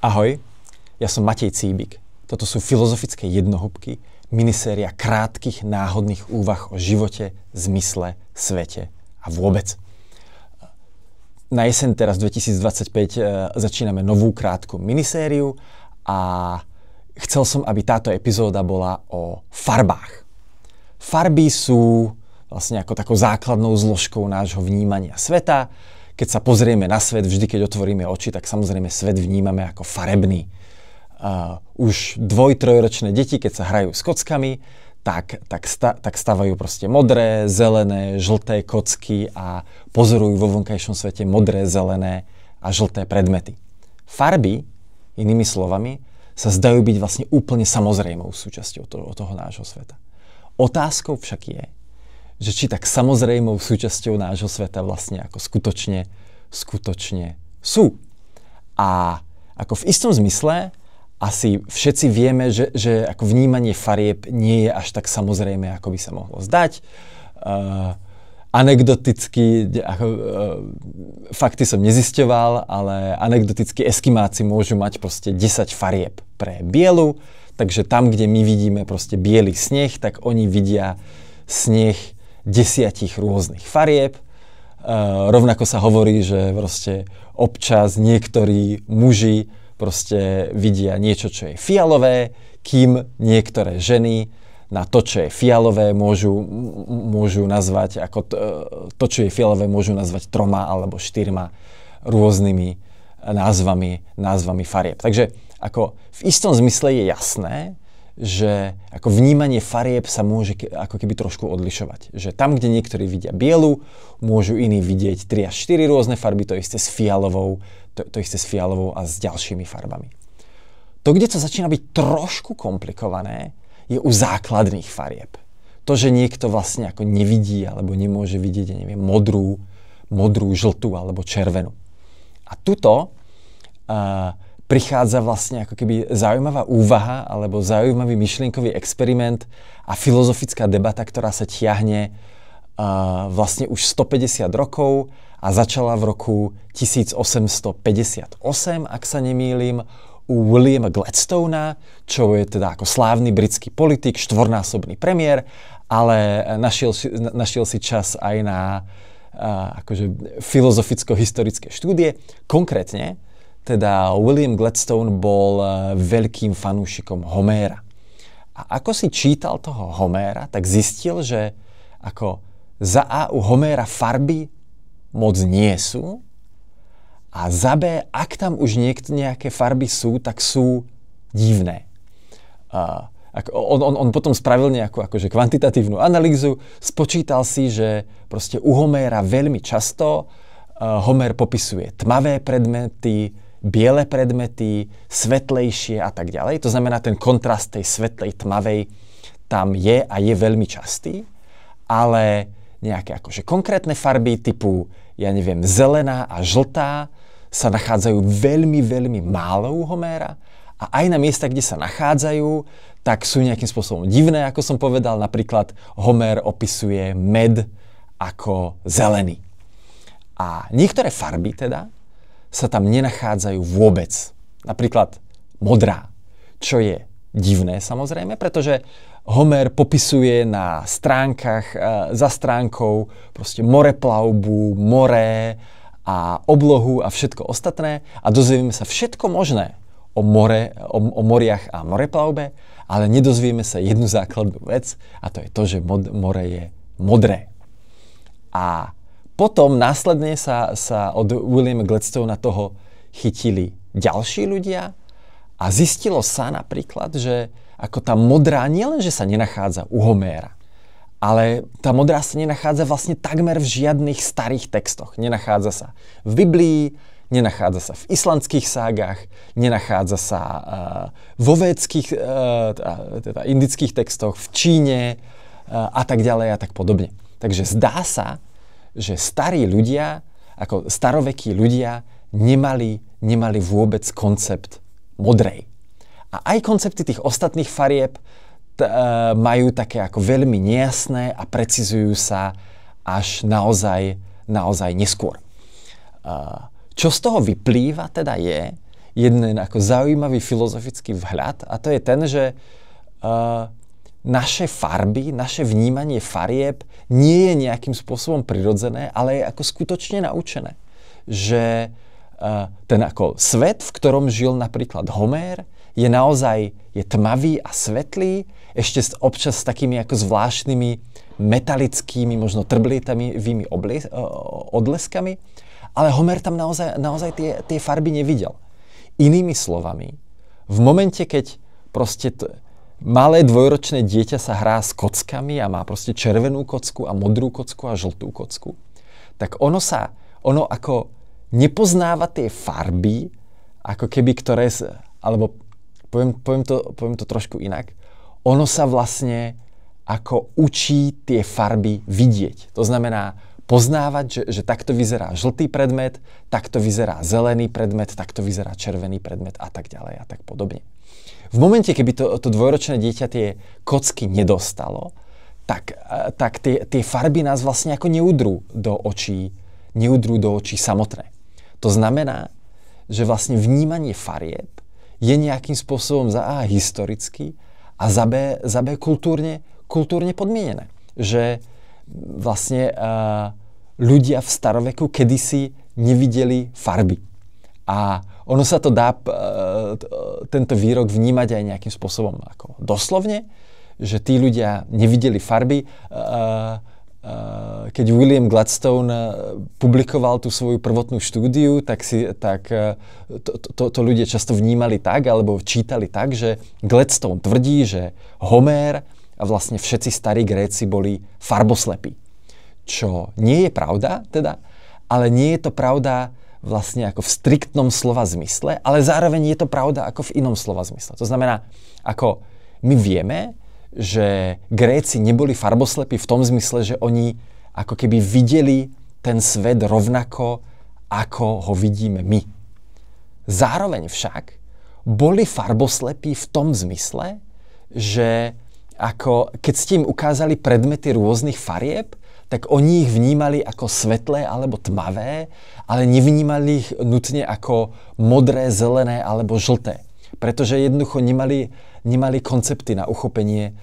Ahoj, ja som Matej Cíbik. Toto sú filozofické jednohúbky, miniséria krátkych náhodných úvah o živote, zmysle, svete a vôbec. Na jeseň teraz 2025 začíname novú krátku minisériu a chcel som, aby táto epizóda bola o farbách. Farby sú vlastne ako takou základnou zložkou nášho vnímania sveta. Keď sa pozrieme na svet, vždy keď otvoríme oči, tak samozrejme svet vnímame ako farebný. Už 2-3-ročné deti, keď sa hrajú s kockami, tak stavajú proste modré, zelené, žlté kocky a pozorujú vo vonkajšom svete modré, zelené a žlté predmety. Farby, inými slovami, sa zdajú byť vlastne úplne samozrejmou súčasťou toho nášho sveta. Otázkou však je, že či tak samozrejmou súčasťou nášho sveta vlastne ako skutočne sú. A ako v istom zmysle asi všetci vieme, že ako vnímanie farieb nie je až tak samozrejme, ako by sa mohlo zdať. Anekdoticky, fakty som nezisťoval, ale anekdoticky eskimáci môžu mať proste 10 farieb pre bielu, takže tam, kde my vidíme proste biely sneh, tak oni vidia sneh 10 rôznych farieb. Rovnako sa hovorí, že proste občas niektorí muži proste vidia niečo, čo je fialové, kým niektoré ženy na to, čo je fialové, môžu nazvať, ako to, čo je fialové, môžu nazvať 3 alebo 4 rôznymi názvami farieb. Takže ako v istom zmysle je jasné, že ako vnímanie farieb sa môže ako keby trošku odlišovať. Že tam, kde niektorí vidia bielu, môžu iní vidieť 3 až 4 rôzne farby, to isté s fialovou, to isté s fialovou a s ďalšími farbami. To, kde to začína byť trošku komplikované, je u základných farieb. To, že niekto vlastne ako nevidí alebo nemôže vidieť, ja neviem, modrú, žltú alebo červenú. A tuto prichádza vlastne ako keby zaujímavá úvaha alebo zaujímavý myšlienkový experiment a filozofická debata, ktorá sa tiahne vlastne už 150 rokov a začala v roku 1858, ak sa nemýlim, u Williama Gladstona, čo je teda ako slávny britský politik, 4-násobný premiér, ale našiel si čas aj na akože filozoficko-historické štúdie. Konkrétne teda William Gladstone bol veľkým fanúšikom Homéra. A ako si čítal toho Homéra, tak zistil, že ako za A u Homéra farby moc nie sú a za B, ak tam už nejaké farby sú, tak sú divné. On potom spravil nejakú akože kvantitatívnu analýzu, spočítal si, že proste u Homéra veľmi často Homér popisuje tmavé predmety, biele predmety, svetlejšie a tak ďalej. To znamená, ten kontrast tej svetlej, tmavej tam je a je veľmi častý, ale nejaké akože konkrétne farby typu, ja neviem, zelená a žltá sa nachádzajú veľmi, veľmi málo u Homéra a aj na miesta, kde sa nachádzajú, tak sú nejakým spôsobom divné, ako som povedal. Napríklad Homér opisuje med ako zelený. A niektoré farby teda sa tam nenachádzajú vôbec. Napríklad modrá, čo je divné samozrejme, pretože Homér popisuje na stránkach, za stránkou proste moreplavbu, more a oblohu a všetko ostatné a dozvieme sa všetko možné o moriach a moreplavbe, ale nedozvieme sa jednu základnú vec a to je to, že more je modré. A potom následne sa od Williama Gladstona toho chytili ďalší ľudia a zistilo sa napríklad, že ako tá modrá nielenže sa nenachádza u Homéra, ale tá modrá sa nenachádza vlastne takmer v žiadnych starých textoch. Nenachádza sa v Biblii, nenachádza sa v islandských ságach, nenachádza sa vo védskych, teda indických textoch, v Číne a tak ďalej a tak podobne. Takže zdá sa, že starí ľudia, ako starovekí ľudia, nemali vôbec koncept modrej. A aj koncepty tých ostatných farieb majú také ako veľmi nejasné a precizujú sa až naozaj neskôr. Čo z toho vyplýva teda je jeden ako zaujímavý filozofický vhľad a to je ten, že naše farby, naše vnímanie farieb nie je nejakým spôsobom prirodzené, ale je ako skutočne naučené. Že ten ako svet, v ktorom žil napríklad Homér, je naozaj tmavý a svetlý, ešte občas s takými ako zvláštnymi metalickými, možno trblietavými odleskami, ale Homér tam naozaj tie farby nevidel. Inými slovami, v momente, keď proste malé dvojročné dieťa sa hrá s kockami a má proste červenú kocku a modrú kocku a žltú kocku, tak ono ako nepoznáva tie farby, ako keby alebo poviem to trošku inak, ono sa vlastne ako učí tie farby vidieť. To znamená poznávať, že takto vyzerá žltý predmet, takto vyzerá zelený predmet, takto vyzerá červený predmet a tak ďalej a tak podobne. V momente, keby to dvojročné dieťa tie kocky nedostalo, tak tie farby nás vlastne ako neudrú do očí samotné. To znamená, že vlastne vnímanie farieb je nejakým spôsobom historicky a za B kultúrne podmienené. Že vlastne ľudia v staroveku kedysi nevideli farby. A ono sa to dá tento výrok vnímať aj nejakým spôsobom ako doslovne, že tí ľudia nevideli farby. Keď William Gladstone publikoval tú svoju prvotnú štúdiu, tak to ľudia často vnímali tak, alebo čítali tak, že Gladstone tvrdí, že Homér a vlastne všetci starí Gréci boli farboslepí. Čo nie je pravda, teda, ale nie je to pravda vlastne ako v striktnom slova zmysle, ale zároveň je to pravda ako v inom slova zmysle. To znamená, ako my vieme, že Gréci neboli farboslepí v tom zmysle, že oni ako keby videli ten svet rovnako, ako ho vidíme my. Zároveň však boli farboslepí v tom zmysle, že ako keď ste im ukázali predmety rôznych farieb, tak oni ich vnímali ako svetlé alebo tmavé, ale nevnímali ich nutne ako modré, zelené alebo žlté. Pretože jednoducho nemali koncepty na uchopenie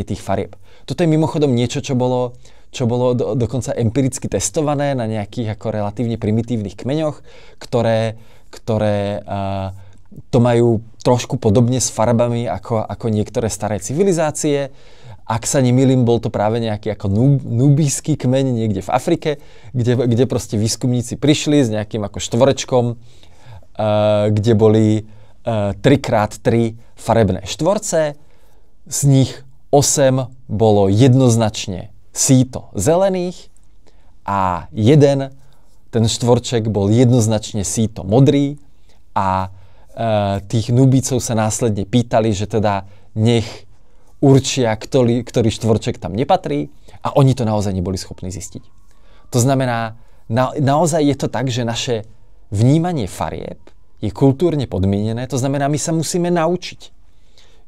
tých farieb. Toto je mimochodom niečo, čo bolo dokonca empiricky testované na nejakých ako relatívne primitívnych kmeňoch, ktoré to majú trošku podobne s farbami ako niektoré staré civilizácie. Ak sa nemýlim, bol to práve nejaký ako nubijský kmeň niekde v Afrike, kde proste výskumníci prišli s nejakým ako štvorečkom, kde boli 3x3 farebné štvorce, z nich 8 bolo jednoznačne síto zelených a ten štvorček bol jednoznačne síto modrý a tých Nubícov sa následne pýtali, že teda nech určia, ktorý štvorček tam nepatrí a oni to naozaj neboli schopní zistiť. To znamená, naozaj je to tak, že naše vnímanie farieb je kultúrne podmienené, to znamená, my sa musíme naučiť,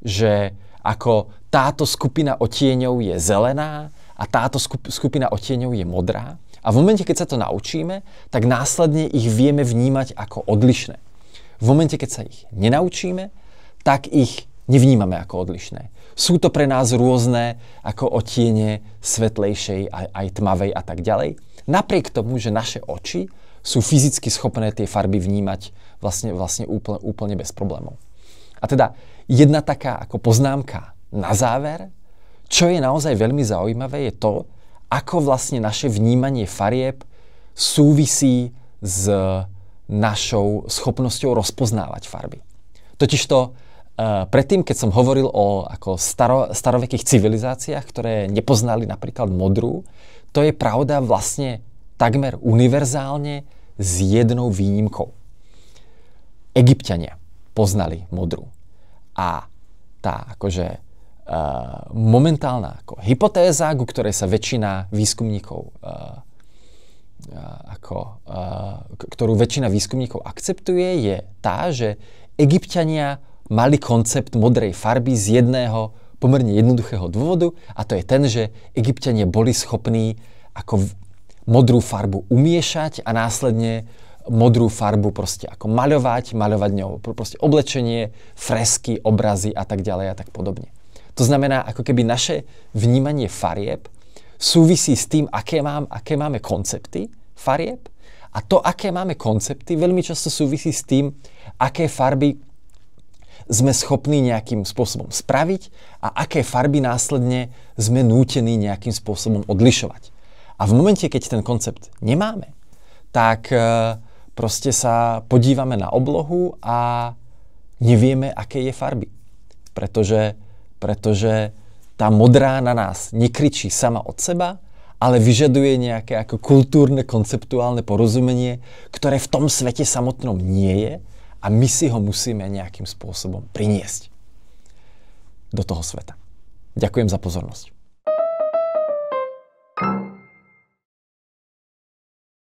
že ako táto skupina odtieňov je zelená a táto skupina odtieňov je modrá a v momente, keď sa to naučíme, tak následne ich vieme vnímať ako odlišné. V momente, keď sa ich nenaučíme, tak ich nevnímame ako odlišné. Sú to pre nás rôzne ako odtiene svetlejšej aj tmavej a tak ďalej. Napriek tomu, že naše oči sú fyzicky schopné tie farby vnímať vlastne úplne bez problémov. A teda jedna taká ako poznámka na záver, čo je naozaj veľmi zaujímavé, je to, ako vlastne naše vnímanie farieb súvisí s našou schopnosťou rozpoznávať farby. Totižto predtým, keď som hovoril o ako starovekých civilizáciách, ktoré nepoznali napríklad modrú, to je pravda vlastne takmer univerzálne s jednou výnimkou. Egypťania poznali modrú. A tá akože momentálna ako hypotéza, ku ktorej sa väčšina výskumníkov ktorú väčšina výskumníkov akceptuje, je tá, že Egypťania mali koncept modrej farby z jedného pomerne jednoduchého dôvodu a to je ten, že Egypťania boli schopní ako modrú farbu umiešať a následne modrú farbu proste ako maľovať ňou proste oblečenie, fresky, obrazy a tak ďalej a tak podobne. To znamená, ako keby naše vnímanie farieb súvisí s tým, aké máme koncepty farieb, a to, aké máme koncepty, veľmi často súvisí s tým, aké farby sme schopní nejakým spôsobom spraviť a aké farby následne sme nútení nejakým spôsobom odlišovať. A v momente, keď ten koncept nemáme, tak proste sa podívame na oblohu a nevieme, aké je farby. Pretože tá modrá na nás nekričí sama od seba, ale vyžaduje nejaké ako kultúrne, konceptuálne porozumenie, ktoré v tom svete samotnom nie je a my si ho musíme nejakým spôsobom priniesť do toho sveta. Ďakujem za pozornosť.